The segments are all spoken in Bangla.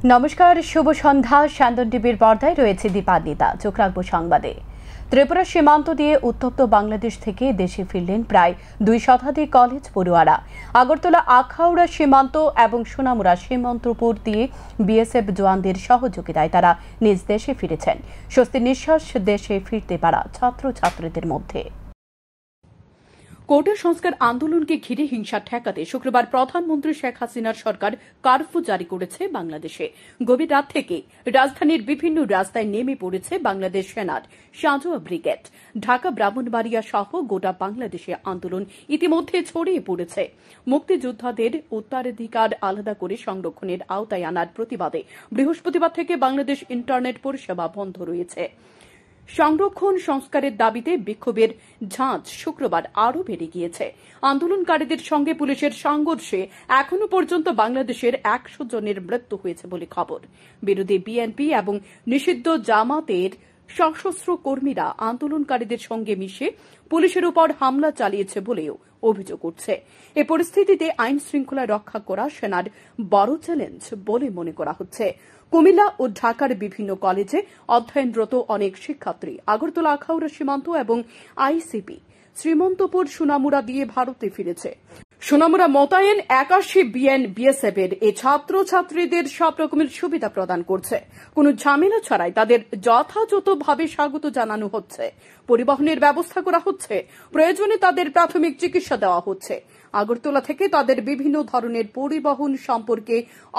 নমস্কার, শুভ সন্ধ্যা। শান্তন টিভির পর্দায় রয়েছে দীপান্বিতা। চোখ রাখবো সংবাদে। ত্রিপুরা সীমান্ত দিয়ে উত্তপ্ত বাংলাদেশ থেকে দেশে ফিরলেন প্রায় 2 শতাধিক কলেজ পড়ুয়ারা। আগরতলা আখাউড়া সীমান্ত এবং সোনামুড়া সীমান্তপুর দিয়ে বিএসএফ জওয়ানদের সহযোগিতায় তারা নিজ দেশে ফিরেছেন। স্বস্তির নিঃশ্বাস দেশে ফিরতে পারা ছাত্রছাত্রীদের মধ্যে। কোটা সংস্কার আন্দোলনকে ঘিরে হিংসা ঠেকাতে শুক্রবার প্রধানমন্ত্রী শেখ হাসিনার সরকার কারফিউ জারি করেছে বাংলাদেশে। গভীর রাত থেকে রাজধানীর বিভিন্ন রাস্তায় নেমে পড়েছে বাংলাদেশ সেনার সাঁজোয়া ব্রিগেড। ঢাকা, ব্রাহ্মণবাড়িয়া সহ গোটা বাংলাদেশে আন্দোলন ইতিমধ্যে ছড়িয়ে পড়েছে। মুক্তিযোদ্ধাদের উত্তরাধিকার আলাদা করে সংরক্ষণের আওতায় আনার প্রতিবাদে বৃহস্পতিবার থেকে বাংলাদেশ ইন্টারনেট পরিষেবা বন্ধ রয়েছে। সংরক্ষণ সংস্কারের দাবিতে বিক্ষোভের ঝাঁজ শুক্রবার আরও বেড়ে গিয়েছে। আন্দোলনকারীদের সঙ্গে পুলিশের সংঘর্ষে এখনও পর্যন্ত বাংলাদেশের 100 জনের মৃত্যু হয়েছে বলে খবর। বিরোধী বিএনপি এবং নিষিদ্ধ জামাতের সশস্ত্র কর্মীরা আন্দোলনকারীদের সঙ্গে মিশে পুলিশের উপর হামলা চালিয়েছে বলেও অভিযোগ উঠছে। এ পরিস্থিতিতে আইন শৃঙ্খলা রক্ষা করা সেনার বড় চ্যালেঞ্জ বলে মনে করা হচ্ছে। কুমিল্লা ও ঢাকার বিভিন্ন কলেজে অধ্যয়নরত অনেক শিক্ষার্থী আগরতলা আখাউড়া সীমান্ত এবং আইসিপি শ্রীমন্তপুর সোনামুড়া দিয়ে ভারতে ফিরেছে। সোনামুড়া মোতায়েন 81 বিএসএফ এর এই ছাত্রছাত্রীদের সব রকমের সুবিধা প্রদান করছে। কোনো ঝামেলা ছাড়াই তাদের যথাযথভাবে স্বাগত জানানো হচ্ছে। পরিবহনের ব্যবস্থা করা হচ্ছে। প্রয়োজনে তাদের প্রাথমিক চিকিৎসা দেওয়া হচ্ছে। আগরতলা থেকে তাদের বিভিন্ন ধরনের পরিবহন সম্পর্কে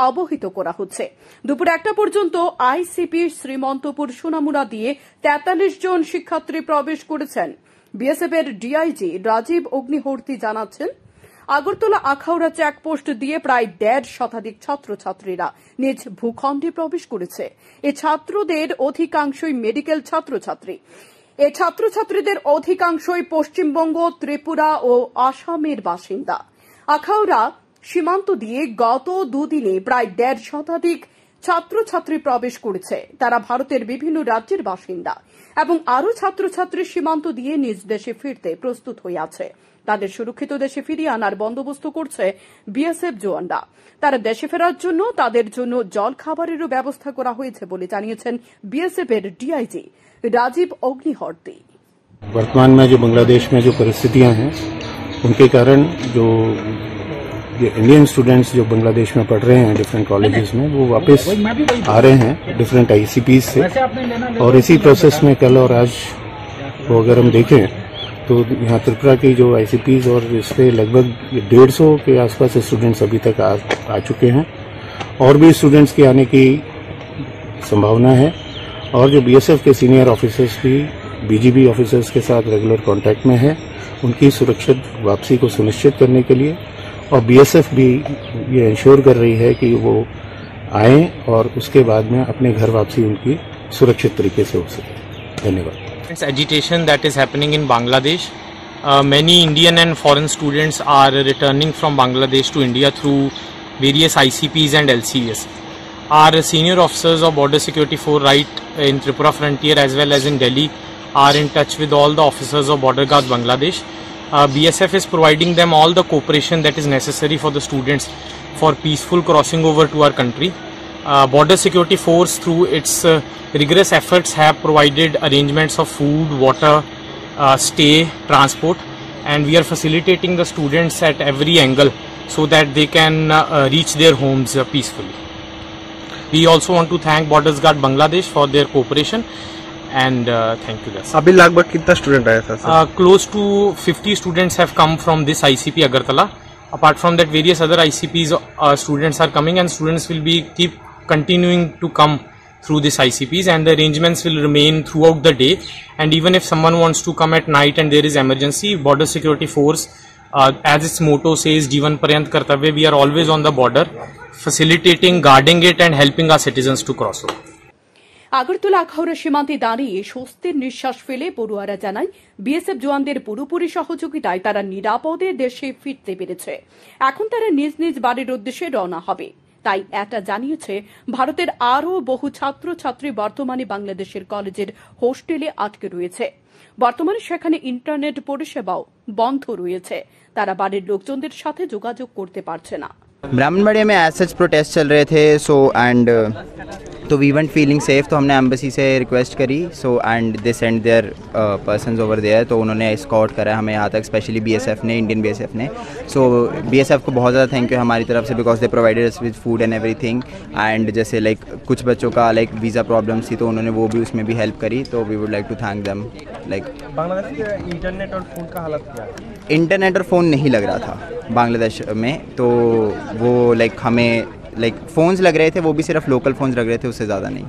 অবহিত করা হচ্ছে। দুপুর 1টা পর্যন্ত আইসিপি শ্রীমন্তপুর সোনামুড়া দিয়ে 43 জন শিক্ষার্থী প্রবেশ করেছেন। বিএসএফ এর ডিআইজি রাজীব অগ্নিহোত্রী জানাচ্ছেন, আগরতলা আখাউড়া চেকপোস্ট দিয়ে প্রায় 1.5 শতাধিক ছাত্রছাত্রীরা নিজ ভূখণ্ডে প্রবেশ করেছে। এই ছাত্রদের অধিকাংশই মেডিকেল ছাত্রছাত্রী। এই ছাত্রছাত্রীদের অধিকাংশই পশ্চিমবঙ্গ, ত্রিপুরা ও আসামের বাসিন্দা। আখাউড়া সীমান্ত দিয়ে গত দুদিনে প্রায় 1.5 শতাধিক ছাত্রছাত্রী প্রবেশ করেছে। তারা ভারতের বিভিন্ন রাজ্যের বাসিন্দা এবং আরও ছাত্রছাত্রী সীমান্ত দিয়ে নিজ দেশে ফিরতে প্রস্তুত হয়ে আছে। তাদের সুরক্ষিত দেশে ফিরিয়ে আনার বন্দোবস্ত করছে বিএসএফ জওয়ানরা। তারা দেশে ফেরার জন্য তাদের জন্য জল খাবারেরও ব্যবস্থা করা হয়েছে বলে জানিয়েছেন বিএসএফ এর ডিআইজি राजीव अग्निहोत्री। वर्तमान में जो बांग्लादेश में जो परिस्थितियां हैं उनके कारण जो इंडियन स्टूडेंट्स जो बांग्लादेश में पढ़ रहे हैं डिफरेंट कॉलेजेस में वो वापस आ रहे हैं डिफरेंट आईसीपीज से। और इसी प्रोसेस में कल और आज को अगर हम देखें तो यहाँ त्रिपुरा की जो आईसीपीज और इससे लगभग 150 के आसपास स्टूडेंट्स अभी तक आ चुके हैं और भी स्टूडेंट्स के आने की संभावना है। और जो बीएसएफ के सीनियर ऑफिसर्स भी बीजीबी ऑफिसर्स के साथ रेगुलर कांटेक्ट में है, उनकी सुरक्षित वापसी को सुनिश्चित करने के लिए। और बीएसएफ भी ये इंश्योर कर रही है कि वो आए और उसके बाद में अपने घर वापसी उनकी सुरक्षित तरीके से हो सके। धन्यवाद। Agitation that is happening in Bangladesh. Many Indian and foreign students are returning from Bangladesh to India through various ICPs and LCS. Our senior officers of Border Security Force right in Tripura frontier as well as in Delhi are in touch with all the officers of Border Guard Bangladesh. BSF is providing them all the cooperation that is necessary for the students for peaceful crossing over to our country. Border Security Force through its rigorous efforts have provided arrangements of food, water, stay, transport, and we are facilitating the students at every angle so that they can reach their homes peacefully. We also want to thank Borders Guard Bangladesh for their cooperation and thank you guys. अभी लगभग कितना स्टूडेंट आया था? Close to 50 students have come from this ICP Agartala. Apart from that, various other ICPs students are coming and students will be keep continuing to come through this ICPs and the arrangements will remain throughout the day. And even if someone wants to come at night and there is emergency, Border Security Force, as its motto says, Jeevan Paryant Kartavya, we are always on the border, facilitating, guarding it and helping our citizens to cross over. Agartala Akhaura সীমান্তে দাঁড়িয়ে স্বস্তির নিঃশ্বাস ফেলে পড়ুয়ারা জানায়, বিএসএফ জওয়ানদের পুরোপুরি সহযোগিতায় তারা নিরাপদে দেশে ফিরতে পেরেছে। এখন তারা নিজ নিজ বাড়ির উদ্দেশ্যে রওনা হবে। তাই এটা জানিয়েছে ভারতের আরও বহু ছাত্রছাত্রী বর্তমানে বাংলাদেশের কলেজের হোস্টেলে আটকে রয়েছে। বর্তমানে সেখানে ইন্টারনেট পরিষেবাও বন্ধ রয়েছে। তারা বাড়ির লোকজনদের সাথে যোগাযোগ করতে পারছে না। ब्राह्मणबाड़िया में एज सच प्रोटेस्ट चल रहे थे, सो एंड तो वी वेंट फीलिंग सेफ, तो हमने एम्बेसी से रिक्वेस्ट करी, so and they send their persons over there, तो उन्होंने एस्कॉर्ट करा हमें यहाँ तक, स्पेशली बीएसएफ ने, इंडियन बीएसएफ ने। सो बीएसएफ को बहुत ज़्यादा थैंक यू हमारी तरफ से, because they provided us with food and everything. And जैसे लाइक कुछ बच्चों का लाइक वीज़ा प्रॉब्लम्स थी, तो उन्होंने वो भी उसमें भी हेल्प करी, तो we would like to thank them. Like Bangladesh के इंटरनेट और फोन का हालत क्या है? इंटरनेट और फ़ोन नहीं लग रहा था बांग्लादेश में, तो वो लाइक हमें लाइक फ़ोन्स लग रहे थे, वो भी सिर्फ लोकल फ़ोन्स लग रहे थे, उससे ज़्यादा नहीं।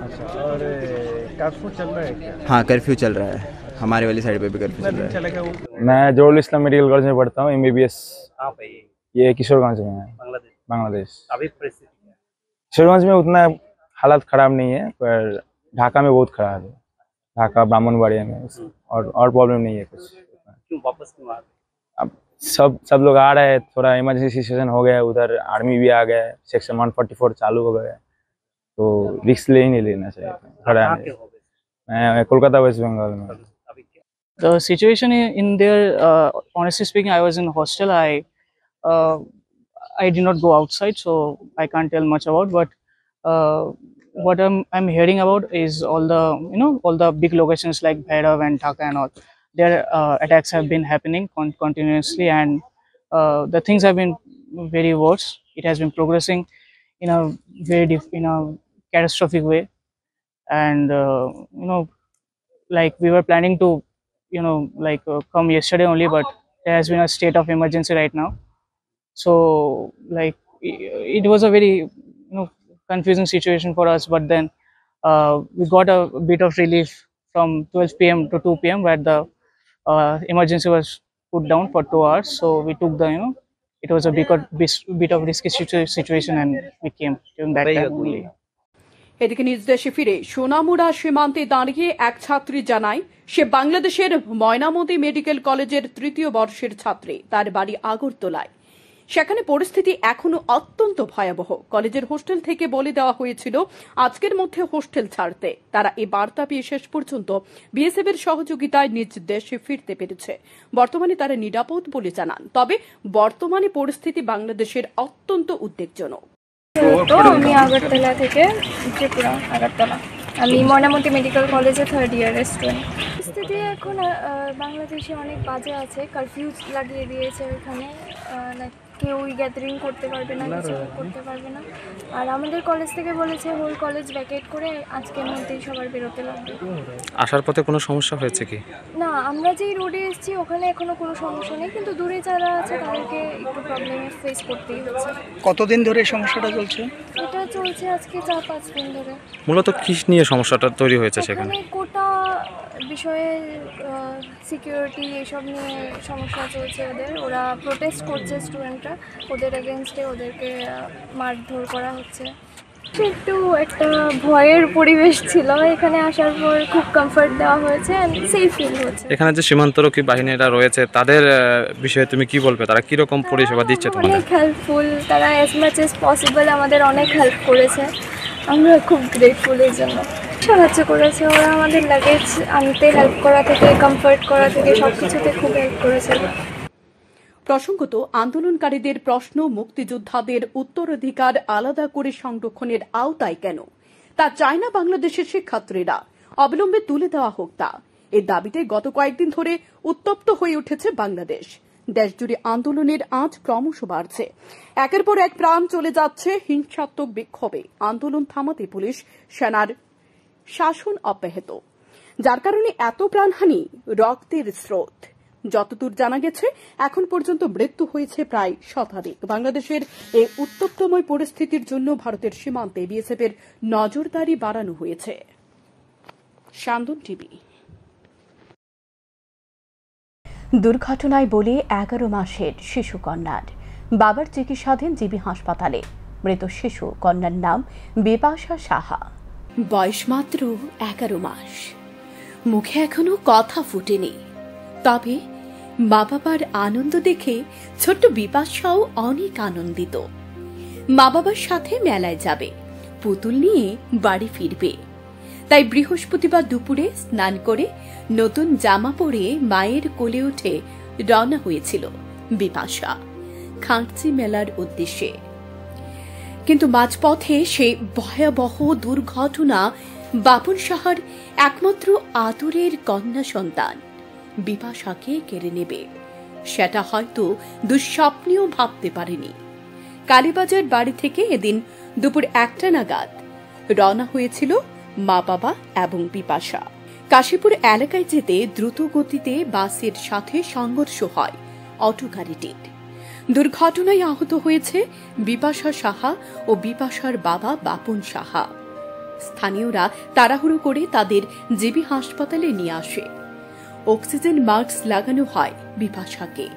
अच्छा, और कर्फ्यू चल रहा है क्या? हाँ, कर्फ्यू चल रहा है, हमारे वाली साइड पे भी कर्फ्यू चल रहा है। चलेगा वो? मैं जोरुल इस्लाम मेडिकल कॉलेज में पढ़ता हूँ, एमबीबीएस। हाँ भाई, ये किशोरगंज में है, बांग्लादेश। अभी परिस्थिति क्या है? किशोरगंज में उतना हालत ख़राब नहीं है, पर ढाका में बहुत ख़राब है, ढाका ब्राह्मणबाड़िया में। और प्रॉब्लम नहीं है कुछ। क्यों वापस क्यों आ गए? अब सब लोग आ रहे हैं, थोड़ा इमरजेंसी सिचुएशन हो गया, उधर आर्मी भी आ गया है, सेक्शन 144 चालू हो गया है, तो रिस्क ले ही नहीं लेना चाहिए। खड़ा है, मैं कोलकाता वेस्ट बंगाल में। The situation in there, honestly speaking, I was in hostel. I did not go outside, so I can't tell much about. But what I'm hearing about is all the big locations like Bhairav and Dhaka and all. Their attacks have been happening continuously, and the things have been very worse. It has been progressing in a in a catastrophic way, and like we were planning to come yesterday only, but there has been a state of emergency right now. So like it was a very confusing situation for us, but then we got a bit of relief from 12 p.m. to 2 p.m. where the emergency was put down for 2 hours. So we took it was a bit of risky situation, and we came during that time only. এদিকে নিজ দেশে ফিরে সোনামুড়া সীমান্তে দাঁড়িয়ে এক ছাত্রী জানায় সে বাংলাদেশের ময়নামতি মেডিকেল কলেজের ৩য় বর্ষের ছাত্রী, তার বাড়ি আগরতলায়। সেখানে পরিস্থিতি এখনো অত্যন্ত ভয়াবহ। কলেজের হোস্টেল থেকে বলে দেওয়া হয়েছিল আজকের মধ্যে হোস্টেল ছাড়তে। তারা এই বার্তা পেয়ে শেষ পর্যন্ত বিএসএফ এর সহযোগিতায় নিজ দেশে ফিরতে পেরেছে। বর্তমানে তারা নিরাপদ বলে জানান, তবে বর্তমানে পরিস্থিতি বাংলাদেশের অত্যন্ত উদ্বেগজনক। তো আমি আগরতলা থেকে, ত্রিপুরা আগরতলা, আমি ময়নামতি মেডিকেল কলেজে 3rd ইয়ারের স্টুডেন্ট। পরিস্থিতি এখন বাংলাদেশে অনেক বাজে আছে, কারফিউ লাগিয়ে দিয়েছে ওখানে, লাইক কেউই গ্যাদারিং করতে পারবে না, কিছু করতে পারবে না। আর আমাদের কলেজ থেকে বলেছে হোল কলেজ ভ্যাকেট করে আজকের মধ্যেই সবার বেরোতে লাগবে। আসার পথে কোনো সমস্যা হয়েছে কি? না, আমরা যেই রোডে এসেছি ওখানে এখনো কোনো সমস্যা নেই, কিন্তু দূরে যারা আছে তাদেরকে একটু প্রবলেম ফেস করতেই হচ্ছে। কতদিন ধরে সমস্যাটা চলছে? এটা চলছে আজকে 4-5 দিন ধরে। মূলত কি নিয়ে সমস্যাটা তৈরি হয়েছে সেখানে? কোটা বিষয়ে, সিকিউরিটি, এসব নিয়ে সমস্যা চলছে ওদের। ওরা প্রোটেস্ট করছে স্টুডেন্টরা, ওদের এগেনস্টে ওদেরকে মারধর করা হচ্ছে। একটু একটা ভয়ের পরিবেশ ছিল, এখানে আসার পর খুব কমফর্ট দেওয়া হয়েছে, সেফ ফিল হচ্ছে। এখানে যে সীমান্তরক্ষী বাহিনীরা রয়েছে তাদের বিষয়ে তুমি কি বলবে? তারা কিরকম পরিষেবা দিচ্ছে তোমাদের? অনেক হেল্পফুল, তারা অ্যাজ মাচ অ্যাজ পসিবল আমাদের অনেক হেল্প করেছে, আমরা খুব গ্রেটফুল এর জন্য। সাহায্য করেছে ওরা, আমাদের লাগেজ আনতে হেল্প করা থেকে কমফর্ট করা থেকে সবকিছুতে খুব হেল্প করেছে। প্রসঙ্গত, আন্দোলনকারীদের প্রশ্ন মুক্তিযোদ্ধাদের উত্তরাধিকার আলাদা করে সংরক্ষণের আওতায় কেন তা চায় না বাংলাদেশের শিক্ষার্থীরা, অবিলম্বে তুলে দেওয়া হোক তা। এর দাবিতে গত কয়েকদিন ধরে উত্তপ্ত হয়ে উঠেছে বাংলাদেশ। দেশজুড়ে আন্দোলনের আঁচ ক্রমশ বাড়ছে। একের পর এক প্রাণ চলে যাচ্ছে হিংসাত্মক বিক্ষোভে। আন্দোলন থামাতে পুলিশ সেনার শাসন অব্যাহত, যার কারণে এত প্রাণহানি, রক্তের স্রোত। যতদূর জানা গেছে এখন পর্যন্ত মৃত্যু হয়েছে প্রায় 100। বাংলাদেশের এই উত্তপ্তময় পরিস্থিতির জন্য ভারতের সীমান্তে বিএসএফ এর নজরদারি বাড়ানো হয়েছে। শান্তন টিভি। দুর্ঘটনায় বলে 11 মাসের শিশু কন্যার বাবার চিকিৎসাধীন জিবি হাসপাতালে। মৃত শিশু কন্যার নাম বিপাশা সাহা, বয়স মাত্র 11 মাস। মুখে এখনো কথা ফুটেনি, তবে মা বাবার আনন্দ দেখে ছোট্ট বিপাশাও অনেক আনন্দিত। মা বাবার সাথে মেলায় যাবে, পুতুল নিয়ে বাড়ি ফিরবে। তাই বৃহস্পতিবার দুপুরে স্নান করে নতুন জামা পরে মায়ের কোলে উঠে রওনা হয়েছিল বিপাশা। খাঁচি মেলার উদ্দেশ্যে, কিন্তু মাঝপথে সেই ভয়াবহ দুর্ঘটনা বাপন সাহার একমাত্র আদরের কন্যা সন্তান বিপাশাকে কেড়ে নেবে, সেটা হয়তো দুঃস্বপ্নেও ভাবতে পারেনি। কালীবাজার বাড়ি থেকে এদিন দুপুর 1টা নাগাদ রওনা হয়েছিল মা বাবা এবং বিপাশা। কাশীপুর এলাকায় যেতে দ্রুত গতিতে বাসের সাথে সংঘর্ষ হয় অটো গাড়িটির। দুর্ঘটনায় আহত হয়েছে বিপাশা সাহা ও বিপাশার বাবা বাপন সাহা। স্থানীয়রা তাড়াহুড়ো করে তাদের জিবি হাসপাতালে নিয়ে আসে। অক্সিজেন মাস্ক লাগানো হয় বিপাশাকে,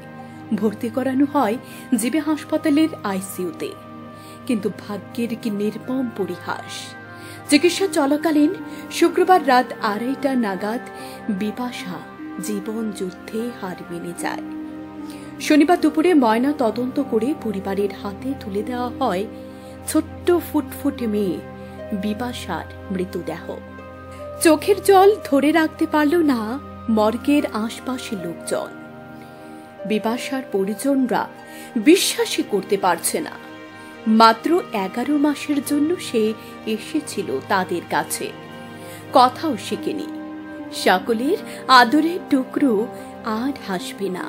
ভর্তি করানো হয় জিবি হাসপাতালের আইসিইউতে। কিন্তু ভাগ্যের কি নির্মম পরিহাস, চিকিৎসা চলাকালীন শুক্রবার রাত 2:30টা নাগাদ বিপাশা জীবন যুদ্ধে হার মেনে যায়। শনিবার দুপুরে ময়না তদন্ত করে পরিবারের হাতে তুলে দেওয়া হয় ছোট্ট ফুটফুটে মেয়ে বিপাশার মৃতদেহ। চোখের জল ধরে রাখতে পারল না মর্গের আশপাশের লোকজন। বিপাশার পরিজনরা বিশ্বাসই করতে পারছে না, মাত্র 11 মাসের জন্য সে এসেছিল তাদের কাছে, কথাও শেখেনি। সকলের আদরের টুকরো আর হাসবে না,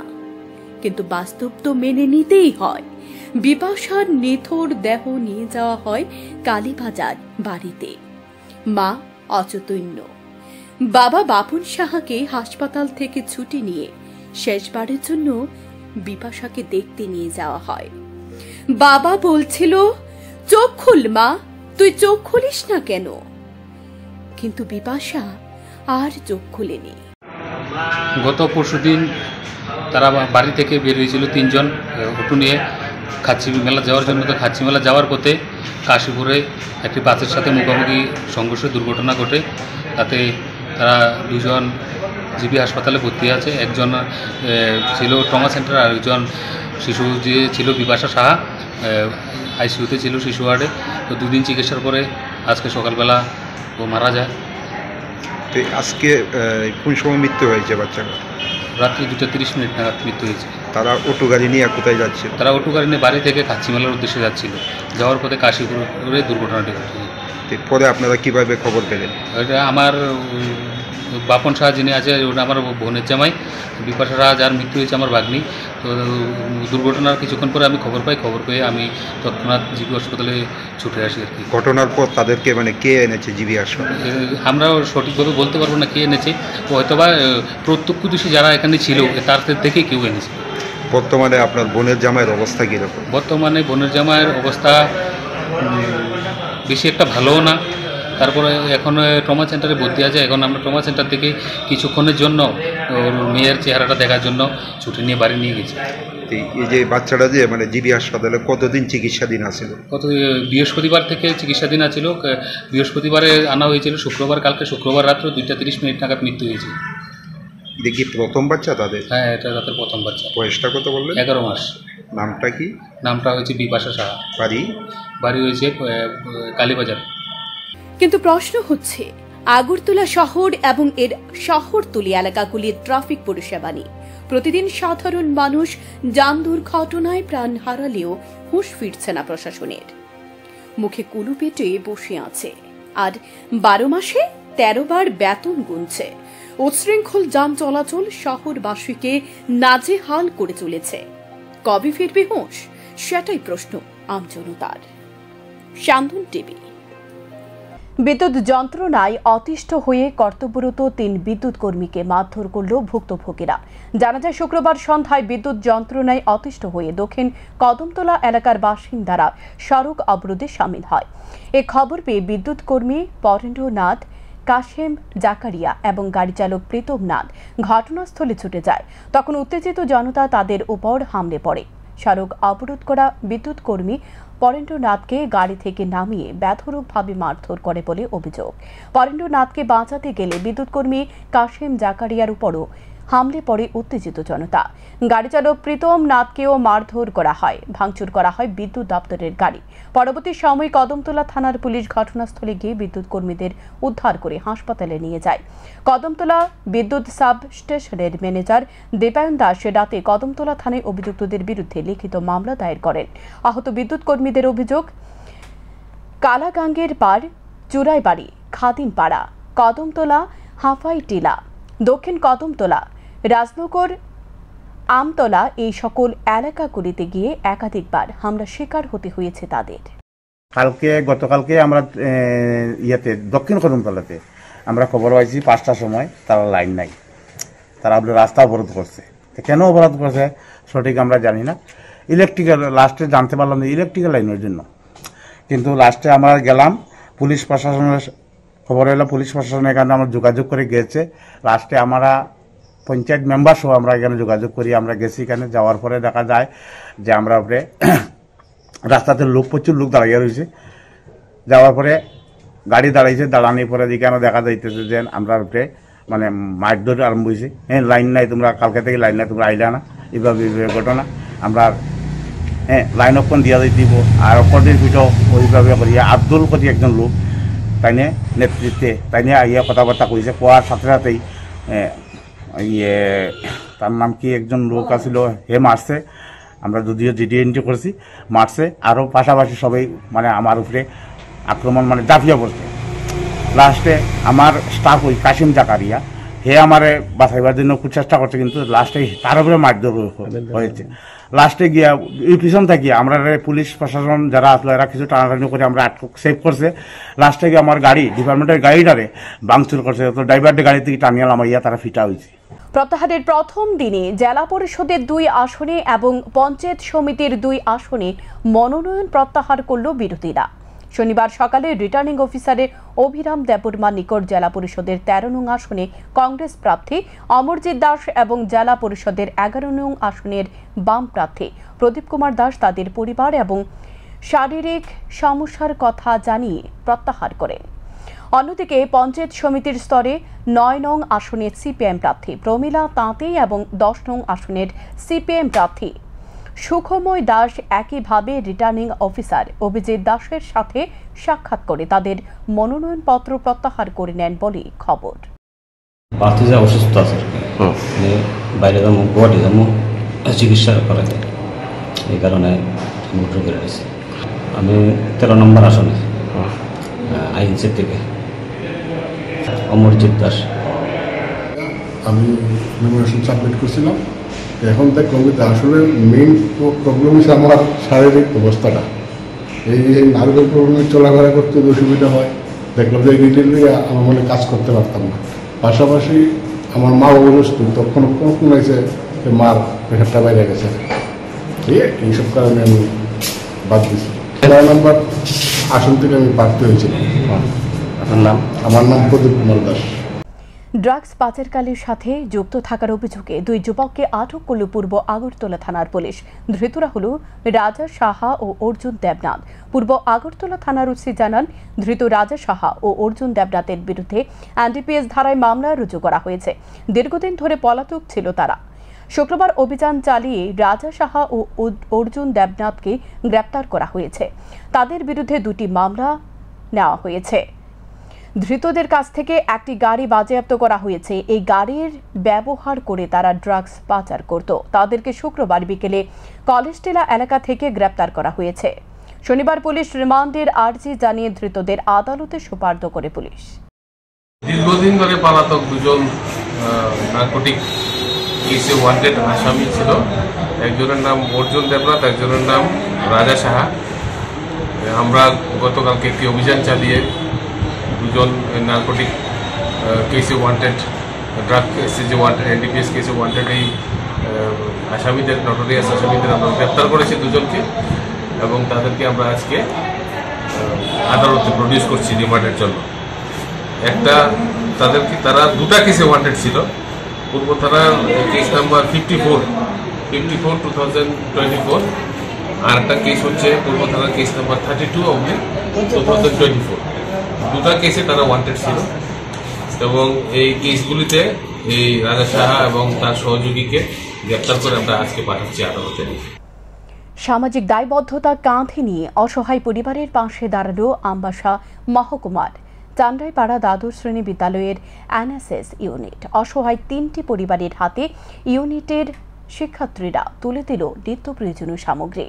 কিন্তু বাস্তব তো মেনে নিতেই হয়। বিপাশার নিথর দেহ নিয়ে যাওয়া হয় কালীবাজার বাড়িতে। মা অচৈতন্য, বাবা বাপন সাহাকে হাসপাতাল থেকে ছুটি নিয়ে শেষবারের জন্য বিপাশাকে দেখতে নিয়ে যাওয়া হয়। বাবা বলছিল, চোখ খুল মা, তুই চোখ খুলিস না কেন? কিন্তু বিপাশা আর চোখ খুলেনি। গত পরশুদিন তারা বাড়ি থেকে বের হয়েছিল 3 জন অটো নিয়ে খাচ্ছি মেলা যাওয়ার জন্য। তো খাচ্ছি মেলা যাওয়ার পথে কাশীপুরে একটি বাসের সাথে মুখোমুখি সংঘর্ষ দুর্ঘটনা ঘটে। তাতে তারা 2 জন জিবি হাসপাতালে ভর্তি আছে। একজন ছিল ট্রমা সেন্টার, আর একজন শিশু যে ছিল বিপাশা সাহা আইসিইউতে ছিল শিশু ওয়ার্ডে। তো 2 দিন চিকিৎসার পরে আজকে সকালবেলা ও মারা যায়। তো আজকে কোন সময় মৃত্যু হয়েছে বাচ্চারা? রাত্রি 2:30 নাগাদ মৃত্যু হয়েছে। তারা অটো গাড়ি নিয়ে কোথায় যাচ্ছিল? তারা অটো গাড়ি নিয়ে বাড়ি থেকে খাচ্ছি মেলার উদ্দেশ্যে যাচ্ছিল। যাওয়ার পথে কাশীপুরে দুর্ঘটনাটি ঘটেছে। পরে আপনারা কিভাবে খবর পেলেন? এটা আমার বাপন সাহা যিনি আছে, ওটা আমার বোনের জামাই। বিপাশা সাহা যার মৃত্যু হয়েছে আমার ভাগ্নি। তো দুর্ঘটনার কিছুক্ষণ পরে আমি খবর পাই। খবর পেয়ে আমি তৎক্ষণাৎ জিবি হাসপাতালে ছুটে আসি আর কি। ঘটনার পর তাদেরকে কে এনেছে জিবি হাসপাতালে? আমরাও সঠিকভাবে বলতে পারবো না কে এনেছে, হয়তোবা প্রত্যক্ষদর্শী যারা এখানে ছিল তাদের থেকে কেউ এনেছে। বর্তমানে আপনার বোনের জামাইয়ের অবস্থা কীরকম? বর্তমানে বোনের জামাইয়ের অবস্থা বেশি একটা ভালোও না। তারপরে এখন ট্রমা সেন্টারে ভর্তি আছে। এখন আমরা ট্রমা সেন্টার থেকে কিছুক্ষণের জন্য ওর মেয়ের চেহারাটা দেখার জন্য ছুটি নিয়ে বাড়ি নিয়ে গেছি। এই যে বাচ্চাটা যে জিবি হাসপাতালে কতদিন চিকিৎসাধীন আছিল? বৃহস্পতিবার থেকে চিকিৎসাধীন আছিল। বৃহস্পতিবারে আনা হয়েছিল শুক্রবার, কালকে শুক্রবার রাত্র 2:30 নাগাদ মৃত্যু হয়েছে। দেখি প্রথম বাচ্চা তাদের? হ্যাঁ, এটা তাদের প্রথম বাচ্চা। বয়সটা কত বললেন? 11 মাস। নামটা কি? নামটা হয়েছে বিপাশা সাহা। বাড়ি হয়েছে কালীবাজার। কিন্তু প্রশ্ন হচ্ছে, আগরতলা শহর এবং এর শহরতলি এলাকাগুলির ট্রাফিক পরিষেবা নিয়ে প্রতিদিন সাধারণ মানুষ যান দুর্ঘটনায় প্রাণ হারালেও হুঁশ ফিরছে না প্রশাসনের। মুখে কুলু পেটে বসে আছে, আর 12 মাসে 13 বার বেতন গুনছে। উচ্ছৃঙ্খল যান চলাচল শহরবাসীকে নাজেহাল করে চলেছে। কবে ফিরবে হুঁশ, সেটাই প্রশ্ন আমজনতার। শান্তন টিভি। বিদ্যুৎ যন্ত্রণায় অতিষ্ঠ হয়ে কর্তব্যরত 3 বিদ্যুৎ কর্মীকে মারধর করল ভুক্তভোগীরা। জানা যায়, শুক্রবার সন্ধ্যায় বিদ্যুৎ যন্ত্রণায় অতিষ্ঠ হয়ে দক্ষিণ কদমতলা এলাকার বাসিন্দারা সড়ক অবরোধে সামিল হয়। এ খবর পেয়ে বিদ্যুৎ কর্মী পরেন্দ্রনাথ, কাশেম জাকারিয়া এবং গাড়ি চালক প্রীতম নাথ ঘটনাস্থলে ছুটে যায়। তখন উত্তেজিত জনতা তাদের উপর হামলে পড়ে। সড়ক অবরোধ করা বিদ্যুৎ কর্মী পরেন্দ্রনাথকে গাড়ি থেকে নামিয়ে বেধড়কভাবে মারধর করে বলে অভিযোগ। পরেন্দ্রনাথকে বাঁচাতে গেলে বিদ্যুৎ কর্মী কাশেম জাকারিয়ার উপরও হামলে পড়ে উত্তেজিত জনতা। গাড়ি চালক প্রীতম নাথকেও মারধর করা হয়, ভাঙচুর করা হয় বিদ্যুৎ দপ্তরের গাড়ি। পরবর্তী সময় কদমতলা থানার পুলিশ ঘটনাস্থলে গিয়ে বিদ্যুৎ কর্মীদের উদ্ধার করে হাসপাতালে নিয়ে যায়। কদমতলা বিদ্যুৎ সাব স্টেশনের ম্যানেজার দেবায়ন দাস রাতে কদমতলা থানায় অভিযুক্তদের বিরুদ্ধে লিখিত মামলা দায়ের করেন। আহত বিদ্যুৎ কর্মীদের অভিযোগ, কালাগাঙ্গের পার, চুরাইবাড়ি, খাদিমপাড়া, কদমতলা, হাফাইটিলা, দক্ষিণ কদমতলা, রাজনগর, আমতলা এই সকল এলাকাগুলিতে গিয়ে একাধিকবার হামলার শিকার হতে হয়েছে তাদের। গতকালকে আমরা দক্ষিণ কদমতলাতে আমরা খবর পাইছি 5টার সময় তারা লাইন নাই, তারা রাস্তা অবরোধ করছে। কেন অবরোধ করছে সঠিক আমরা জানি না। ইলেকট্রিক্যাল লাস্টে জানতে পারলাম যে ইলেকট্রিক্যাল লাইনের জন্য, কিন্তু লাস্টে আমরা গেলাম পুলিশ প্রশাসনের খবর এলো, পুলিশ প্রশাসনের এখানে আমরা যোগাযোগ করে গেছে। লাস্টে আমরা পঞ্চায়েত মেম্বার সহ আমরা এখানে যোগাযোগ করি, আমরা গেছি। এখানে যাওয়ার পরে দেখা যায় যে আমরা উপরে রাস্তাতে প্রচুর লোক দাঁড়িয়ে রয়েছে। যাওয়ার পরে গাড়ি দাঁড়াইছে, দাঁড়ানোর পরে এখানে দেখা যাইতেছে যে আমরা উপরে মানে মারধর আরম্ভ হয়েছে। লাইন নাই, তোমরা কালকে থেকে লাইন নাই, তোমরা আইলা না, এইভাবে ঘটনা। আমরা লাইন অক্ষণ দিয়া দিব আর অক্ষরের ভিডিও ওইভাবে করিয়া আব্দুল করি একজন লোক তাইনে নেতৃত্বে তাইনে আইয়া কথাবার্তা কইছে। কোয়ার সাথে সাথেই তার নাম কি একজন লোক আসছিল, হে মারছে। আমরা যদিও জিডি এন্ট্রি করছি, মারছে। আরও পাশাপাশি সবাই মানে আমার উপরে আক্রমণ মানে দাফিয়া পড়ছে। লাস্টে আমার স্টাফ ওই কাশিম জাকারিয়া হে আমারে বাঁচাইবার জন্য খুব চেষ্টা করছে, কিন্তু লাস্টে তার উপরে মারধর হয়েছে। লাস্টে গিয়া এই পিছন থাকি আমরা পুলিশ প্রশাসন যারা আসলো এরা কিছু টানাটানি করে আমরা সেভ করছে। লাস্টে গিয়ে আমার গাড়ি ডিপার্টমেন্টের গাড়িটারে ভাঙচুর করছে, তো ড্রাইভারদের গাড়ি থেকে টানিয়ে নামাইয়া তারা ফিটা হয়েছে। প্রত্যাহারের প্রথম দিনে জেলা পরিষদের 2 আসনে এবং পঞ্চায়েত সমিতির 2 আসনে মনোনয়ন প্রত্যাহার করল বিরোধীরা। শনিবার সকালে রিটার্নিং অফিসারের অভিরাম দেববর্মার নিকট জেলা পরিষদের 13 নং আসনে কংগ্রেস প্রার্থী অমরজিৎ দাস এবং জেলা পরিষদের 11 নং আসনের বাম প্রার্থী প্রদীপ কুমার দাস তাদের পরিবার এবং শারীরিক সমস্যার কথা জানিয়ে প্রত্যাহার করেন। অন্যদিকে পঞ্চায়েত সমিতির স্তরে 9 নং আসনের সিপিএম প্রার্থী প্রমীলা তাঁতি এবং 10 নং আসনের সিপিএম প্রার্থী সুখময় দাস একইভাবে রিটার্নিং অফিসার অভিজিৎ দাসের সাথে সাক্ষাৎ করে তাদের মনোনয়নপত্র প্রত্যাহার করে নেন বলে খবর। প্রার্থী যে অসুস্থ আছে, বাইরে যাবো, গুয়াহাটি যাবো চিকিৎসা করা যায়, এই কারণে ভোটর করে দিয়েছি। আমি 13 নম্বর আসনে আইনসি থেকে অমরজিৎ দাস। আমি নমিনেশন সাবমিট করছিলাম। এখন দেখলাম যে আসলে মেইন প্রবলেম হচ্ছে আমার শারীরিক অবস্থাটা। এই নার্ভের প্রবলেমে চলাফেরা করতে অসুবিধা হয়। দেখলাম যে রিটেলে আমার মনে কাজ করতে পারতাম না। পাশাপাশি আমার মা অসুস্থ, তখন কোন হয়েছে যে মার প্রেশারটা বাইরে গেছে, এইসব কারণে আমি বাদ দিয়েছি। 9 নম্বর আসন থেকে আমি প্রার্থী হয়েছিলাম। আপনার নাম? আমার নাম প্রদীপ কুমার দাস। ড্রাগস পাচারকারীর সাথে যুক্ত থাকার অভিযোগে 2 যুবককে আটক করল পূর্ব আগরতলা থানার পুলিশ। ধৃতরা হল রাজা সাহা ও অর্জুন দেবনাথ। পূর্ব আগরতলা থানার ওসি জানান, ধৃত রাজা সাহা ও অর্জুন দেবনাথের বিরুদ্ধে এনডিপিএস ধারায় মামলা রুজু করা হয়েছে। দীর্ঘদিন ধরে পলাতক ছিল তারা। শুক্রবার অভিযান চালিয়ে রাজা সাহা ও অর্জুন দেবনাথকে গ্রেপ্তার করা হয়েছে। তাদের বিরুদ্ধে 2টি মামলা নেওয়া হয়েছে। ধৃতদের কাছ থেকে একটি গাড়ি বাজেয়াপ্ত করা হয়েছে। এই গাড়ির ব্যবহার করে তারা ড্রাগস পাচার করত। তাদেরকে শুক্রবার বিকেলে কলেজটিলা এলাকা থেকে গ্রেপ্তার করা হয়েছে। শনিবার পুলিশ রিমান্ডের আর্জি জানিয়ে ধৃতদের আদালতে সোপর্দ করে পুলিশ। দীর্ঘদিন ধরে পলাতক 2জন নার্কোটিক কেসে ওয়ান্টেড আসামি ছিল। একজনের নাম অর্জুন দেবনাথ, একজনের নাম রাজা সাহা। আমরা গতকালকে একটি অভিযান চালিয়ে 2জন নার্কোটিক কেসে ওয়ান্টেড, ড্রাগ কেসে যে ওয়ান্টেড, এনডিপিএস কেসে ওয়ান্টেড এই আসামিদের, নটোরিয়াস আসামিদের আমরা গ্রেপ্তার করেছি 2জনকে, এবং তাদেরকে আমরা আজকে আদালতে প্রডিউস করছি রিমান্ডের জন্য। তারা 2টা কেসে ওয়ান্টেড ছিল। পূর্ব থানার কেস নাম্বার 54/2024, আর একটা কেস হচ্ছে পূর্ব থানার কেস নাম্বার 32/2024। 2টা কেসে তারা ওয়ান্টেড ছিল, এবং এই কেসগুলিতে এই রাজা সাহা এবং তার সহযোগীকে গ্রেপ্তার করে আমরা আজকে পাঠাচ্ছি আদালতে। সামাজিক দায়বদ্ধতা কাঁধে নিয়ে অসহায় পরিবারের পাশে দাঁড়ালো আমবাসা মহকুমার চান্ডাইপাড়া দ্বাদশ শ্রেণী বিদ্যালয়ের এনএসএস ইউনিট। অসহায় 3টি পরিবারের হাতে ইউনিটের শিক্ষার্থীরা তুলে দিল নিত্য প্রয়োজনীয় সামগ্রী।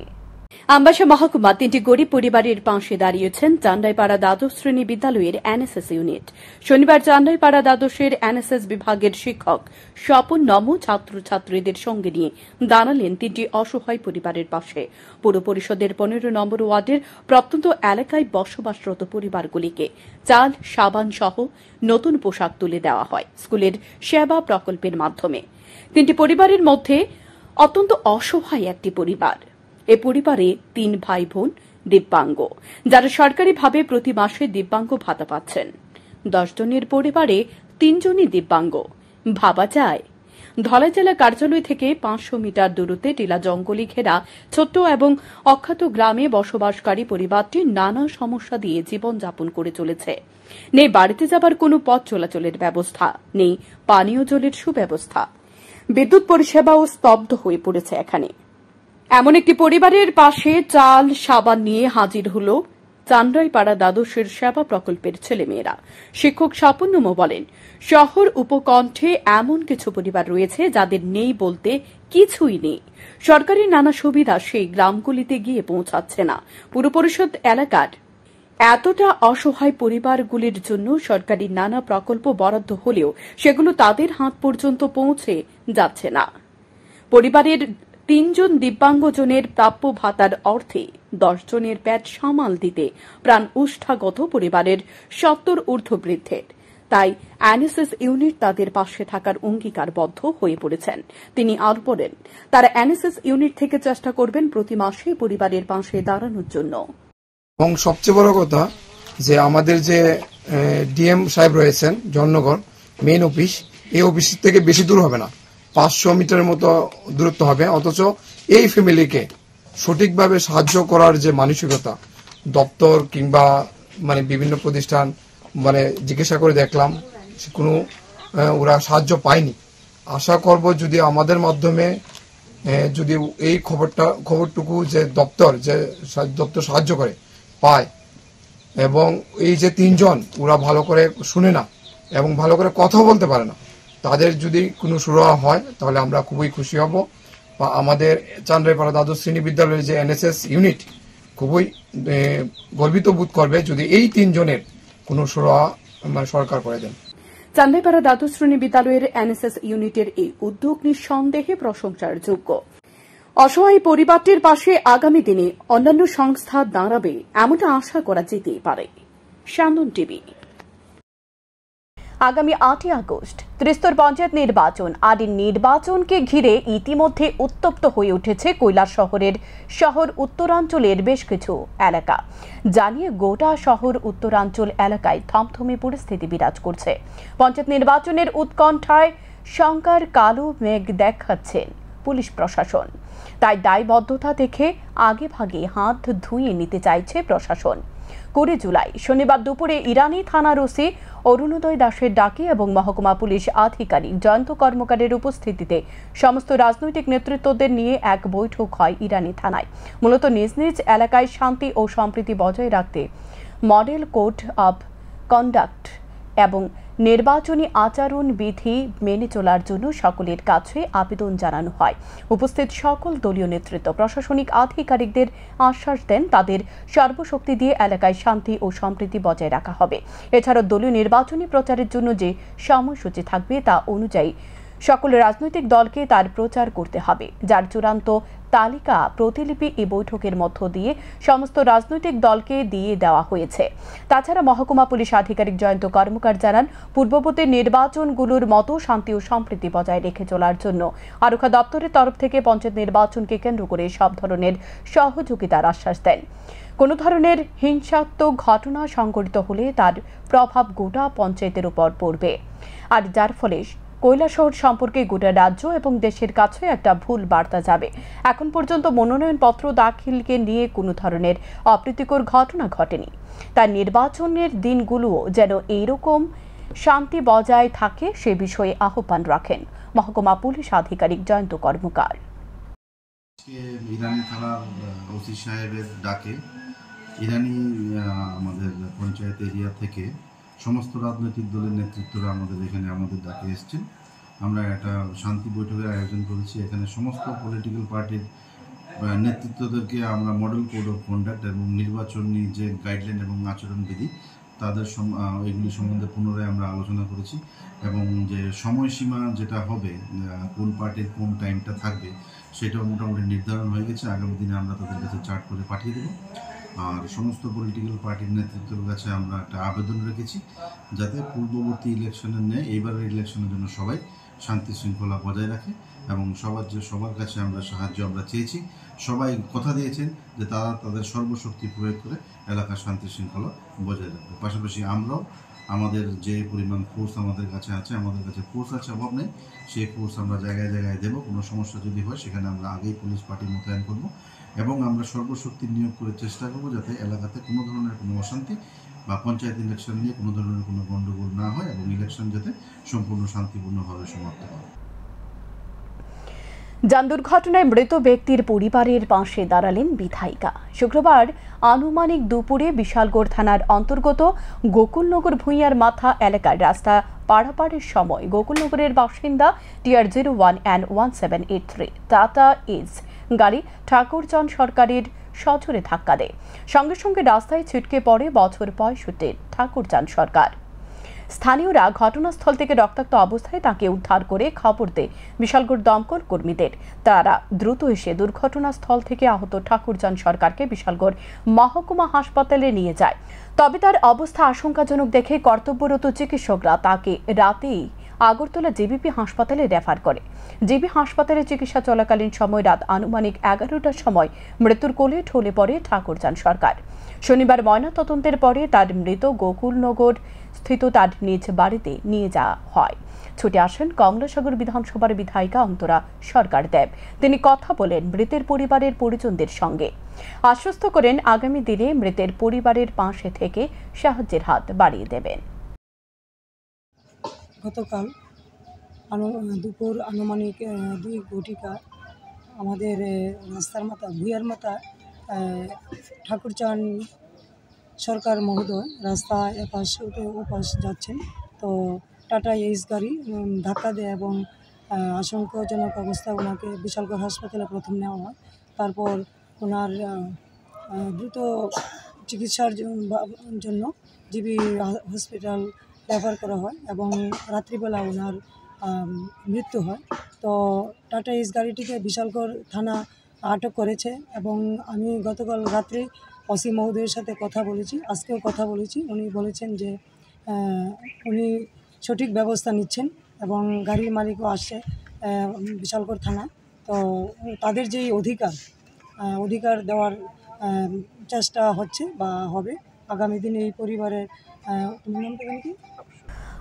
আমবাসা মহকুমা 3টি গরিব পরিবারের পাশে দাঁড়িয়েছেন চান্ডাইপাড়া দ্বাদশ শ্রেণী বিদ্যালয়ের এনএসএস ইউনিট। শনিবার চান্ডাইপাড়া দ্বাদশের এনএসএস বিভাগের শিক্ষক স্বপন নম ছাত্রছাত্রীদের সঙ্গে নিয়ে দাঁড়ালেন 3টি অসহায় পরিবারের পাশে। পৌর পরিষদের 15 নম্বর ওয়ার্ডের প্রত্যন্ত এলাকায় বসবাসরত পরিবারগুলিকে চাল, সাবান সহ নতুন পোশাক তুলে দেওয়া হয় স্কুলের সেবা প্রকল্পের মাধ্যমে। 3টি পরিবারের মধ্যে অত্যন্ত অসহায় একটি পরিবার। এ পরিবারে 3 ভাই বোন দিব্যাঙ্গ, যারা সরকারিভাবে প্রতি মাসে দিব্যাঙ্গ ভাতা পাচ্ছেন। 10 জনের পরিবারে 3 জনই দিব্যাঙ্গ। ভাবা যায়, ধলাই জেলা কার্যালয় থেকে 500 মিটার দূরত্বে টিলা জঙ্গলি ঘেরা ছোট্ট এবং অখ্যাত গ্রামে বসবাসকারী পরিবারটি নানা সমস্যা দিয়ে জীবনযাপন করে চলেছে। নেই বাড়িতে যাবার কোনো পথ চলাচলের ব্যবস্থা, নেই পানীয় জলের সুব্যবস্থা, বিদ্যুৎ পরিষেবাও স্তব্ধ হয়ে পড়েছে এখানে। এমন একটি পরিবারের পাশে চাল, সাবান নিয়ে হাজির হল চান্ডাইপাড়া দ্বাদশের সেবা প্রকল্পের ছেলেমেয়েরা। শিক্ষক স্বপন নম বলেন, শহর উপকণ্ঠে এমন কিছু পরিবার রয়েছে যাদের নেই বলতে কিছুই নেই। সরকারি নানা সুবিধা সেই গ্রামগুলিতে গিয়ে পৌঁছাচ্ছে না। পুর পরিষদ এলাকার এতটা অসহায় পরিবারগুলির জন্য সরকারি নানা প্রকল্প বরাদ্দ হলেও সেগুলো তাদের হাত পর্যন্ত পৌঁছে যাচ্ছে না। পরিবারের 3 জন দিব্যাঙ্গজনের প্রাপ্য ভাতার অর্থে 10 জনের পেট সামাল দিতে প্রাণ উষ্ঠাগত পরিবারের 70 ঊর্ধ্ববৃদ্ধের। তাই এনএসএস ইউনিট তাদের পাশে থাকার অঙ্গীকারবদ্ধ হয়ে পড়েছেন। তিনি আরও বলেন, তারা এনএসএস ইউনিট থেকে চেষ্টা করবেন প্রতি মাসে পরিবারের পাশে দাঁড়ানোর জন্য। এবং সবচেয়ে বড় কথা যে আমাদের যে ডিএম সাহেব রয়েছেন জননগর মেইন অফিস, এই অফিস থেকে বেশি দূর হবে না, 500 মিটারের মতো দূরত্ব হবে। অথচ এই ফ্যামিলিকে সঠিকভাবে সাহায্য করার যে মানসিকতা, দপ্তর কিংবা বিভিন্ন প্রতিষ্ঠান জিজ্ঞাসা করে দেখলাম কোনো ওরা সাহায্য পায়নি। আশা করব যদি আমাদের মাধ্যমে যদি এই খবরটুকু যে দপ্তর সাহায্য করে পায়, এবং এই যে 3 জন ওরা ভালো করে শুনে না এবং ভালো করে কথা বলতে পারে না, তাদের যদি কোনো সুরাহা হয় তাহলে আমরা খুবই খুশি হব। বা আমাদের চান্ডাইপাড়া দ্বাদশ শ্রেণী বিদ্যালয়ের যে এনএসএস ইউনিট খুবই গর্বিত বোধ করবে যদি এই 3 জনের কোনো সুরাহা সরকার করে দেন। চান্ডাইপাড়া দ্বাদশ শ্রেণী বিদ্যালয়ের এনএসএস ইউনিটের এই উদ্যোগ নিঃসন্দেহে প্রশংসার যোগ্য। অসহায় পরিবারটির পাশে আগামী দিনে অন্যান্য সংস্থা দাঁড়াবে এমনটা আশা করা যেতেই পারে। শান্তন টিভি। আগামী 8 আগস্ট ত্রিস্তর পঞ্চায়েত নির্বাচন। আর এই নির্বাচনকে ঘিরে ইতিমধ্যে উত্তপ্ত হয়ে উঠেছে কৈলাসহরের শহর উত্তরাঞ্চলের বেশ কিছু এলাকা। জানিয়ে গোটা শহর উত্তরাঞ্চল এলাকায় থমথমে পরিস্থিতি বিরাজ করছে। পঞ্চায়েত নির্বাচনের উৎকণ্ঠায় শঙ্কার কালো মেঘ দেখাচ্ছেন পুলিশ প্রশাসন। তাই দায়বদ্ধতা থেকে আগেভাগে হাত ধুয়ে নিতে চাইছে প্রশাসন। 20 জুলাই শনিবার দুপুরে ইরানি থানার ওসি অরুণোদয় দাসের ডাকে এবং মহকুমা পুলিশ আধিকারিক জয়ন্ত কর্মকারের উপস্থিতিতে সমস্ত রাজনৈতিক নেতৃত্বদের নিয়ে এক বৈঠক হয় ইরানি থানায়। মূলত নিজ নিজ এলাকায় শান্তি ও সম্প্রীতি বজায় রাখতে মডেল কোড অব কন্ডাক্ট এবং নির্বাচনী আচরণ বিধি মেনে চলার জন্য সকলের কাছে আবেদন জানানো হয়। উপস্থিত সকল দলীয় নেতৃত্ব প্রশাসনিক আধিকারিকদের আশ্বাস দেন তাদের সর্বশক্তি দিয়ে এলাকায় শান্তি ও সম্প্রীতি বজায় রাখা হবে। এছাড়াও দলীয় নির্বাচনী প্রচারের জন্য যে সময়সূচি থাকবে তা অনুযায়ী সকল রাজনৈতিক দলকে তার প্রচার করতে হবে, যার চূড়ান্ত তালিকা প্রতিলিপি এই বৈঠকের মধ্য দিয়ে সমস্ত রাজনৈতিক দলকে দিয়ে দেওয়া হয়েছে। তাছাড়া মহকুমা পুলিশ আধিকারিক জয়ন্ত কর্মকার জানান, পূর্ববর্তী নির্বাচনগুলোর মতো শান্তি ও সম্প্রীতি বজায় রেখে চলার জন্য আরক্ষা দপ্তরের তরফ থেকে পঞ্চায়েত নির্বাচনকে কেন্দ্র করে সব ধরনের সহযোগিতার আশ্বাস দেন। কোনো ধরনের হিংসাত্মক ঘটনা সংঘটিত হলে তার প্রভাব গোটা পঞ্চায়েতের উপর পড়বে, আর যার ফলে কৈলাসহর সম্পর্কে গোটা রাজ্য এবং দেশের কাছে একটা ভুল বার্তা যাবে। এখন পর্যন্ত মনোনয়নপত্র দাখিলকে নিয়ে কোনো ধরনের অপ্রীতিকর ঘটনা ঘটেনি। তার নির্বাচনের দিনগুলোও যেন এইরকম শান্তি বজায় থাকে সে বিষয়ে আহ্বান রাখেন মহকুমা পুলিশ আধিকারিক জয়ন্ত কর্মকার। ইরানি থানার ওসি সাহেবের ডাকে ইরানি আমাদের পঞ্চায়েত এরিয়া থেকে সমস্ত রাজনৈতিক দলের নেতৃত্বরা আমাদের এখানে আমাদের ডাকে এসেছেন। আমরা একটা শান্তি বৈঠকের আয়োজন করেছি। এখানে সমস্ত পলিটিক্যাল পার্টির নেতৃত্বদেরকে আমরা মডেল কোড অফ কন্ডাক্ট এবং নির্বাচনী যে গাইডলাইন এবং আচরণবিধি তাদের এগুলি সম্বন্ধে পুনরায় আমরা আলোচনা করেছি এবং যে সময়সীমা যেটা হবে কোন পার্টির কোন টাইমটা থাকবে সেটাও মোটামুটি নির্ধারণ হয়ে গেছে। আগামী দিনে আমরা তাদের কাছে চার্ট করে পাঠিয়ে দেবো। আর সমস্ত পলিটিক্যাল পার্টির নেতৃত্বের কাছে আমরা একটা আবেদন রেখেছি যাতে পূর্ববর্তী ইলেকশনের ন্যায় এইবারের ইলেকশনের জন্য সবাই শান্তি শৃঙ্খলা বজায় রাখে এবং সবার কাছে আমরা সাহায্য আমরা চেয়েছি। সবাই কথা দিয়েছেন যে তারা তাদের সর্বশক্তি প্রয়োগ করে এলাকার শান্তি শৃঙ্খলা বজায় রাখবে। পাশাপাশি আমরাও আমাদের যে পরিমাণ ফোর্স আমাদের কাছে আছে, আমাদের কাছে ফোর্স আছে অভাব নেই, সেই ফোর্স আমরা জায়গায় জায়গায় দেবো। কোনো সমস্যা যদি হয় সেখানে আমরা আগেই পুলিশ পার্টি মোতায়েন করব এবং আমরা সর্বশক্তি নিয়োগ করে চেষ্টা করব যাতে এলাকাতে কোনো ধরনের কোনো অশান্তি বা পঞ্চায়েত ইলেকশন নিয়ে কোনো ধরনের কোনো গণ্ডগোল না হয় এবং ইলেকশন যাতে সম্পূর্ণ শান্তিপূর্ণভাবে সমাপ্ত হয়। যান দুর্ঘটনায় মৃত ব্যক্তির পরিবারের পাশে দাঁড়ালেন বিধায়িকা। শুক্রবার আনুমানিক দুপুরে বিশালগড় থানার অন্তর্গত গোকুলনগর ভূঁইয়ার মাথা এলাকার রাস্তা পারাপারের সময় গোকুলনগরের বাসিন্দা TR01N1783 টাটা ইজ গাড়ি ঠাকুরচাঁদ সরকারের সজোরে ধাক্কা দেয়। সঙ্গে সঙ্গে রাস্তায় ছিটকে পড়ে বছর 65 ঠাকুরচাঁদ সরকার। স্থানীয়রা ঘটনাস্থল থেকে রক্তাক্ত অবস্থায় তাকে উদ্ধার করে খবর দেয় বিশালগড় দমকল কর্মীদের। তারা দ্রুত এসে দুর্ঘটনাস্থল থেকে আহত ঠাকুরচাঁদ সরকারকে বিশালগড় মহকুমা হাসপাতালে নিয়ে যায়। তবে তার অবস্থা আশঙ্কাজনক দেখে কর্তব্যরত চিকিৎসকরা তাকে রাতেই আগরতলা জিবিপি হাসপাতালে রেফার করে। জিবি হাসপাতালে চিকিৎসা চলাকালীন সময় রাত আনুমানিক 11টার সময় মৃত্যুর কোলে ঢলে পড়ে ঠাকুরচাঁদ সরকার। শনিবার ময়নাতদন্তের পরে তার মৃত গোকুলনগর স্থিত তার নিজ বাড়িতে নিয়ে যাওয়া হয়। ছুটে আসেন কমলাসাগর বিধানসভার বিধায়িকা অন্তরা সরকার দেব। তিনি কথা বলেন মৃতের পরিবারের পরিজনদের সঙ্গে, আশ্বস্ত করেন আগামী দিনে মৃতের পরিবারের পাশে থেকে সাহায্যের হাত বাড়িয়ে দেবেন। গতকাল দুপুর আনুমানিক 2 ঘটিকা আমাদের রাস্তার মাথা ভুঁইয়ার মাথা ঠাকুরচাঁদ সরকার মহোদয় রাস্তা এপাশ ওপাশ যাচ্ছেন, তো টাটা এইস গাড়ি ধাক্কা দেয় এবং আশঙ্কাজনক অবস্থায় ওনাকে বিশালগড় হাসপাতালে প্রথম নেওয়া হয়। তারপর ওনার দ্রুত চিকিৎসার জন্য জিবি হসপিটাল রেফার করা হয় এবং রাত্রিবেলা ওনার মৃত্যু হয়। তো টাটা এইস গাড়িটিকে বিশালগড় থানা আটক করেছে এবং আমি গতকাল রাত্রে ওসি মহোদয়ের সাথে কথা বলেছি, আজকেও কথা বলেছি। উনি বলেছেন যে উনি সঠিক ব্যবস্থা নিচ্ছেন এবং গাড়ির মালিকও আসছে বিশালগড় থানা। তো তাদের যেই অধিকার দেওয়ার চেষ্টা হচ্ছে বা হবে আগামী দিনে এই পরিবারের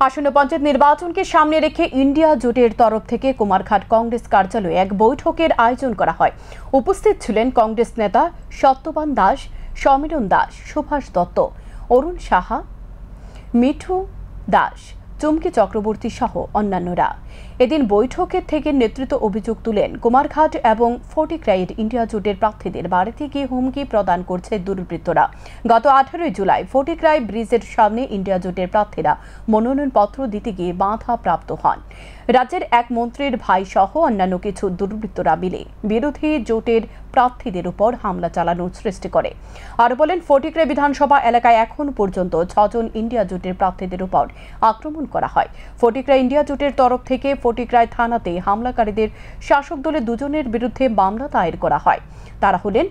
আসন্ন পঞ্চায়েত নির্বাচনকে সামনে রেখে ইন্ডিয়া জোটের তরফ থেকে কুমারঘাট কংগ্রেস কার্যালয়ে এক বৈঠকের আয়োজন করা হয়। উপস্থিত ছিলেন কংগ্রেস নেতা সত্যবান দাস, সমীরণ দাস, সুভাষ দত্ত, অরুণ সাহা, মিঠু দাস, চুমকি চক্রবর্তী সহ অন্যান্যরা। এদিন বৈঠকের থেকে নেতৃত্ব অভিযোগ তুলেন কুমারঘাট এবং ফটিকরাইয়ের ইন্ডিয়া জোটের প্রার্থীদের বাড়িতে গিয়ে হুমকি প্রদান করছে দুর্বৃত্তরা। গত 18 জুলাই ফটিকরাই ব্রিজের সামনে ইন্ডিয়া জোটের প্রার্থীরা মনোনয়নপত্র দিতে গিয়ে বাধা প্রাপ্ত হন। রাজ্যের এক মন্ত্রীর ভাই সহ অন্যান্য কিছু দুর্বৃত্তরা মিলে বিরোধী জোটের প্রার্থীদের উপর হামলা চালানোর সৃষ্টি করে। আর বলেন ফটিকরাই বিধানসভা এলাকায় এখন পর্যন্ত 6 জন ইন্ডিয়া জোটের প্রার্থীদের উপর আক্রমণ করা হয়। ফটিকরাই ইন্ডিয়া জোটের তরফ থেকে ফটিকরাই থানাতে হামলাকারীদের শাসক দলের 2 জনের বিরুদ্ধে মামলা দায়ের করা হয়। তারা হলেন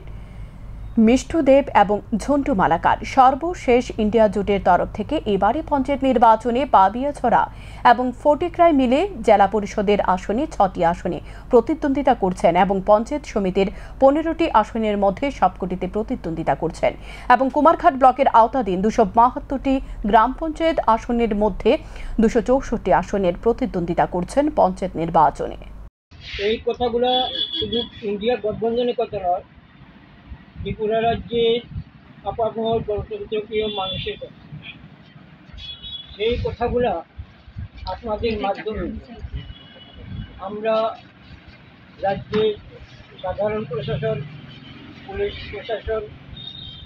মিষ্টু দেব এবং ঝন্টু মালাকার। সর্বশেষ ইন্ডিয়া জোটের তরফ থেকে এবারে পঞ্চায়েত নির্বাচনে পাবিয়াছড়া এবং ফটিকরাই মিলে জেলা পরিষদের আসনে 6টি আসনে প্রতিদ্বন্দ্বিতা করছেন এবং পঞ্চায়েত সমিতির 15টি আসনের মধ্যে সবকটিতে প্রতিদ্বন্দ্বিতা করছেন এবং কুমারঘাট ব্লকের আওতাধীন 272টি গ্রাম পঞ্চায়েত আসনের মধ্যে 264টি আসনের প্রতিদ্বন্দ্বিতা করছেন পঞ্চায়েত নির্বাচনে। এই কথাগুলো শুধু ইন্ডিয়া গঠবন্ধনের কথা নয়, ত্রিপুরা রাজ্যের আপামর গণতন্ত্রপ্রিয় মানুষের কথা। এই কথাগুলা আপনাদের মাধ্যমে আমরা রাজ্যের সাধারণ প্রশাসন, পুলিশ প্রশাসন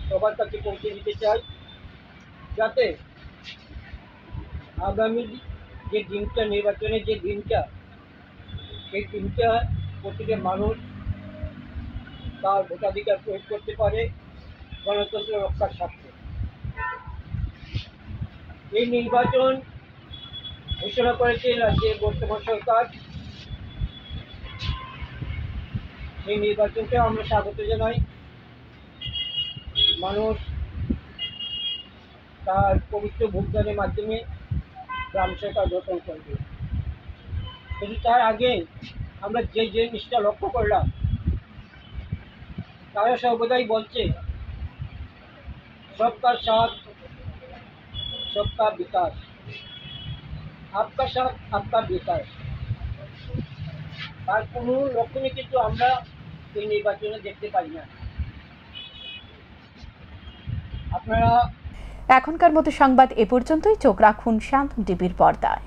সবার কাছে পৌঁছে দিতে চাই, যাতে আগামী যে দিনটা, নির্বাচনের যে দিনটা, সেই দিনটা প্রতিটা মানুষ তার ভোটাধিকার প্রয়োগ করতে পারে গণতন্ত্র রক্ষার স্বার্থে। এই নির্বাচন ঘোষণা করেছে রাজ্যের বর্তমান সরকার। এই নির্বাচনকে আমরা স্বাগত জানাই। মানুষ তার পবিত্র ভোটদানের মাধ্যমে গ্রাম সরকার গঠন করবে। কিন্তু তার আগে আমরা যে জিনিসটা লক্ষ্য করলাম, তারা সর্বদাই বলছে সবকা সাথ সবকা বিকাশ, আপকা সাথ আপকা বিকাশ। তার কোনো লক্ষণই কিন্তু আমরা এই নির্বাচনে দেখতে পাই না। আপনারা এখনকার মতো সংবাদ এ পর্যন্তই। চোখ রাখুন শান্ত টিভির পর্দায়।